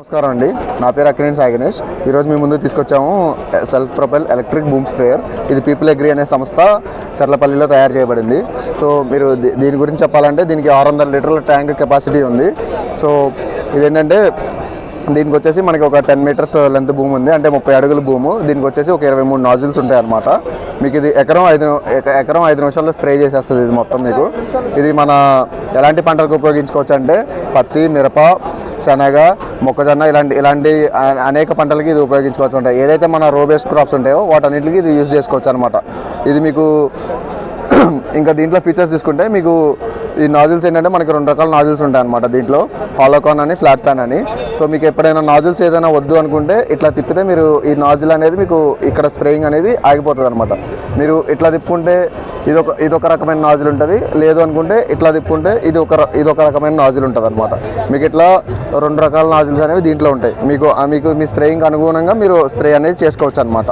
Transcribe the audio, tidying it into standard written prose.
నమస్కారం అండి, నా పేరు అక్కినేని సాయి గణేష్. ఈరోజు మీ ముందు తీసుకొచ్చాము self propel electric boom sprayer. ఇది పీపుల్ అగ్రి అనే సంస్థ చర్లపల్లిలో తయారు చేయబడింది. సో మీరు దీని గురించి చెప్పాలంటే దీనికి 600 లీటర్ల ట్యాంక్ కెపాసిటీ ఉంది. సో ఇదేంటంటే దీనికి వచ్చేసి మనకి ఒక 10 మీటర్స్ లెంత్ భూమి ఉంది, అంటే 30 అడుగుల భూము. దీనికి వచ్చేసి ఒక 23 నాజిల్స్ ఉంటాయి అన్నమాట. మీకు ఇది ఎకరం 5 నిమిషాల్లో స్ప్రే చేసేస్తుంది ఇది మొత్తం. మీకు ఇది మన ఎలాంటి పంటలకు ఉపయోగించుకోవచ్చు అంటే పత్తి, మిరప, శనగ, మొక్కజొన్న ఇలాంటి అనేక పంటలకి ఇది ఉపయోగించుకోవచ్చు ఉంటాయి. ఏదైతే మన రో బేస్డ్ క్రాప్స్ ఉంటాయో వాటన్నిటికీ ఇది యూజ్ చేసుకోవచ్చు అనమాట. ఇది మీకు ఇంకా దీంట్లో ఫీచర్స్ చూసుకుంటే మీకు ఈ నాజిల్స్ ఏంటంటే మనకి 2 రకాల నాజిల్స్ ఉంటాయి అనమాట. దీంట్లో హాలోకాన్ అని, ఫ్లాట్ ప్యాన్ అని. సో మీకు ఎప్పుడైనా నాజిల్స్ ఏదైనా వద్దు అనుకుంటే ఇట్లా తిప్పితే మీరు ఈ నాజిల్ అనేది మీకు ఇక్కడ స్ప్రేయింగ్ అనేది ఆగిపోతుంది అనమాట. మీరు ఇట్లా తిప్పుకుంటే ఇదొక రకమైన నాజిల్ ఉంటుంది, లేదు అనుకుంటే ఇట్లా తిప్పుకుంటే ఇదొక రకమైన నాజిల్ ఉంటుంది అనమాట. మీకు ఇట్లా 2 రకాల నాజిల్స్ అనేవి దీంట్లో ఉంటాయి. మీకు మీ స్ప్రేయింగ్ అనుగుణంగా మీరు స్ప్రే అనేది చేసుకోవచ్చు అనమాట.